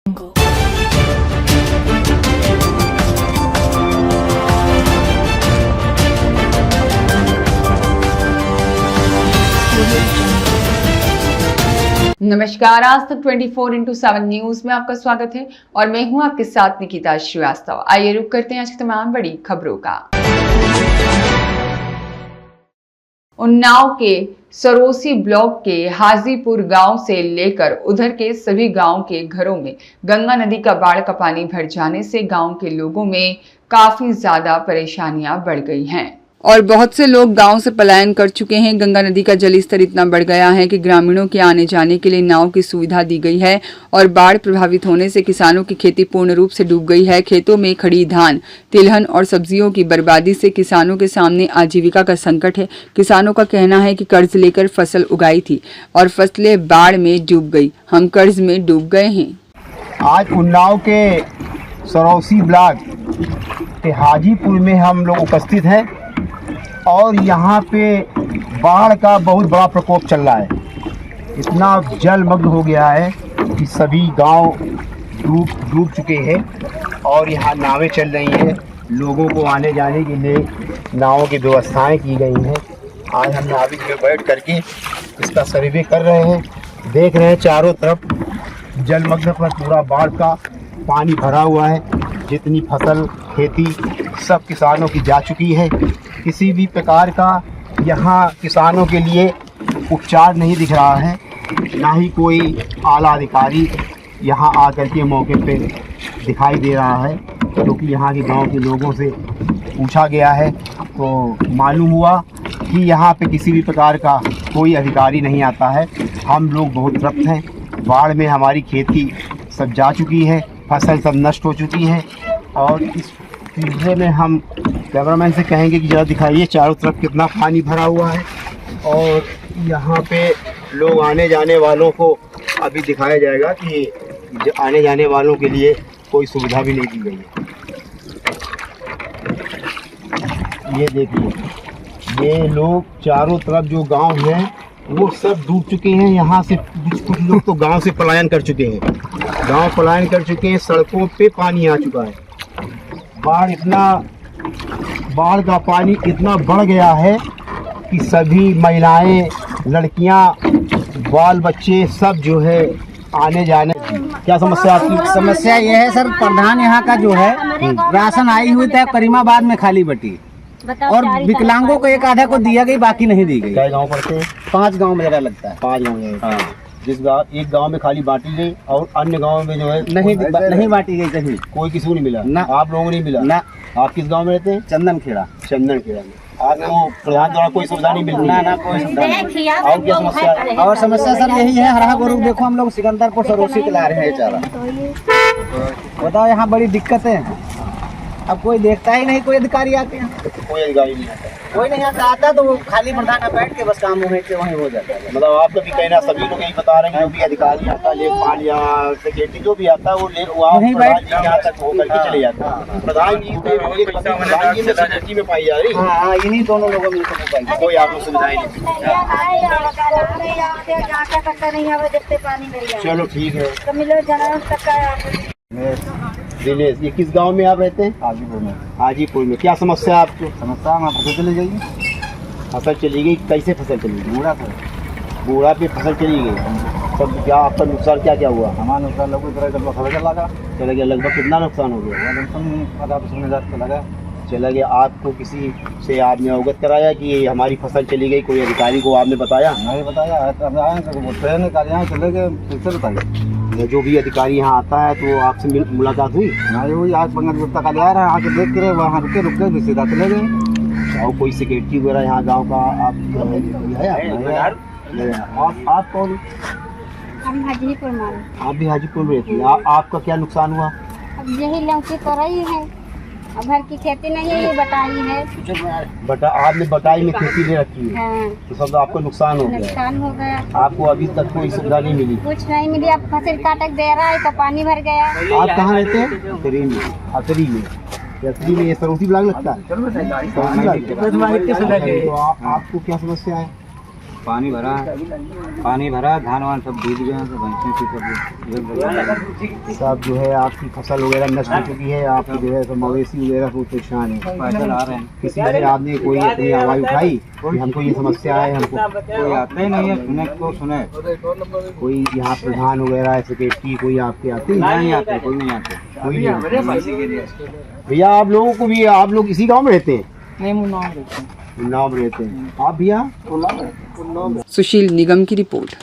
नमस्कार, आज तक 24/7 न्यूज में आपका स्वागत है और मैं हूं आपके साथ निकिता श्रीवास्तव। आइए रुक करते हैं आज की तमाम बड़ी खबरों का। उन्नाव के सरोसी ब्लॉक के हाजीपुर गांव से लेकर उधर के सभी गांव के घरों में गंगा नदी का बाढ़ का पानी भर जाने से गांव के लोगों में काफी ज्यादा परेशानियां बढ़ गई हैं और बहुत से लोग गांव से पलायन कर चुके हैं। गंगा नदी का जलस्तर इतना बढ़ गया है कि ग्रामीणों के आने जाने के लिए नाव की सुविधा दी गई है और बाढ़ प्रभावित होने से किसानों की खेती पूर्ण रूप से डूब गई है। खेतों में खड़ी धान, तिलहन और सब्जियों की बर्बादी से किसानों के सामने आजीविका का संकट है। किसानों का कहना है कि कर्ज लेकर फसल उगाई थी और फसलें बाढ़ में डूब गई। हम कर्ज में डूब गए हैं। आज उन्नाव के सरोसी ब्लॉक के हाजीपुर में हम लोग उपस्थित हैं और यहाँ पे बाढ़ का बहुत बड़ा प्रकोप चल रहा है। इतना जलमग्न हो गया है कि सभी गांव डूब चुके हैं और यहाँ नावें चल रही हैं। लोगों को आने जाने के लिए नावों की व्यवस्थाएं की गई हैं। आज हम नाविक में बैठ करके इसका सर्वे कर रहे हैं। देख रहे हैं चारों तरफ जलमग्न पर पूरा बाढ़ का पानी भरा हुआ है। जितनी फसल खेती सब किसानों की जा चुकी है। किसी भी प्रकार का यहाँ किसानों के लिए उपचार नहीं दिख रहा है। ना ही कोई आला अधिकारी यहाँ आकर के मौके पे दिखाई दे रहा है, क्योंकि यहाँ के गांव के लोगों से पूछा गया है तो मालूम हुआ कि यहाँ पे किसी भी प्रकार का कोई अधिकारी नहीं आता है। हम लोग बहुत त्रस्त हैं। बाढ़ में हमारी खेती सब जा चुकी है, फसल सब नष्ट हो चुकी है और इस वीडियो में हम कैमरामैन से कहेंगे कि ज़रा दिखाइए चारों तरफ कितना पानी भरा हुआ है और यहाँ पे लोग आने जाने वालों को अभी दिखाया जाएगा कि आने जाने वालों के लिए कोई सुविधा भी नहीं दी गई है। ये देखिए, ये लोग चारों तरफ जो गांव हैं वो सब डूब चुके हैं। यहाँ से कुछ लोग तो गांव से पलायन कर चुके हैं। गांव पलायन कर चुके हैं। सड़कों पे पानी आ चुका है। बाढ़ का पानी इतना बढ़ गया है कि सभी महिलाएं, लड़कियां, बाल बच्चे सब जो है आने जाने। क्या समस्या आपकी? समस्या ये है सर, प्रधान यहाँ का जो है राशन आई हुई है करीमाबाद में खाली बटी और विकलांगों को एक आधा को दिया गई, बाकी नहीं दी गई। क्या गांव पड़ते हैं? 5 गांव में जगह लगता है। 5 गांव में। हाँ, जिस गांव एक गांव में खाली बांटी गई और अन्य गांव में जो है नहीं बांटी गई कहीं। कोई किसी को नहीं मिला ना। आप लोगों को नहीं मिला ना। आप किस गांव में रहते हैं? चंदन खेड़ा में। आपको प्रधान द्वारा कोई सुविधा नहीं मिल रही? ना कोई सुविधा नहीं। और क्या समस्या है? और समस्या सर यही है, हरा गोरू देखो हम लोग सिकंदरपुर सरोसी के ला रहे हैं चारा। बताओ यहाँ बड़ी दिक्कत है। अब कोई देखता ही नहीं, कोई अधिकारी आते हैं? कोई अधिकारी नहीं आता। कोई नहीं आता तो वो खाली प्रधान का बैठ के बस काम वहीं हो जाता है। मतलब आपका भी कहना, सभी लोग यही बता रहे हैं कि जो भी अधिकारी आता है, लेखपाल या सेक्रेटरी जो भी आता है वो प्रधान जी यहाँ तक होकर के चले जाता है। प्रधान जी प्रधान जी में सेक्रेटरी में पाई जा रही है। हाँ, इन्हीं दोनों लोगों में पाई। कोई आपको सुविधाएं नहीं। चलो ठीक है। दिनेश, ये किस गांव में आप रहते हैं? हाजीपुर में। हाजीपुर में। क्या समस्या है आपको? समस्या में फसल चली गई। फसल चली गई? कैसे फसल चली गई? बूढ़ा पे फसल चली गई। सब क्या आपका नुकसान क्या हुआ? हमारा नुकसान लगभग चला गया। लगभग कितना नुकसान हो गया? 50,000 का लगा। चला गया। आपको किसी से आपने अवगत कराया कि हमारी फसल चली गई? कोई अधिकारी को आपने बताया? नहीं बताया। ट्रेन चले गए, फिर से बताइए। जो भी अधिकारी यहाँ आता है तो आपसे मुलाकात हुई? नहीं हुई। आज 15 दिन तक आ रहा है, आके देख के वहाँ रुके फिर सीधा चले गए। और कोई सेक्रेटरी वगैरह यहाँ गाँव का आप कौन? हम हाजीपुर में। आप भी हाजीपुर में रहती हैं। आपका क्या नुकसान हुआ? अब यही लौकी तो रही है, अब घर की खेती नहीं है, ये बटाई है। आपने बटाई में खेती ले रखी है। हाँ। तो सब आपको नुकसान हो गया। नुकसान हो गया। आपको अभी तक कोई सुविधा नहीं मिली? कुछ नहीं मिली। अब फसल काटक दे रहा है तो पानी भर गया। आप कहाँ रहते हैं? अतरी में। अतरी में ये सरोसी ब्लॉक लगता है? तो आपको क्या समस्या है? पानी भरा धान वान सब डूब गए हैं, तो भैंसें सब सब जो है आपकी फसल वगैरह नष्ट हो चुकी है, आपकी जो है सब मवेशी वगैरह बहुत परेशान है। पैदल आ रहे हैं। किसी ने आपने कोई अपनी आवाज़ उठाई कि हमको ये समस्या है, हमको कोई आता ही नहीं है, सुने तो सुने। कोई यहाँ प्रधान वगैरह सेक्रेटरी कोई आपके आते हैं? नहीं आते, कोई नहीं आते। कोई नहीं आते। भैया आप लोगों को भी, आप लोग इसी गांव में रहते हैं? नहीं, उन्नाव रहते हैं। उन्नाव में रहते हैं। आप भैया? सुशील निगम की रिपोर्ट।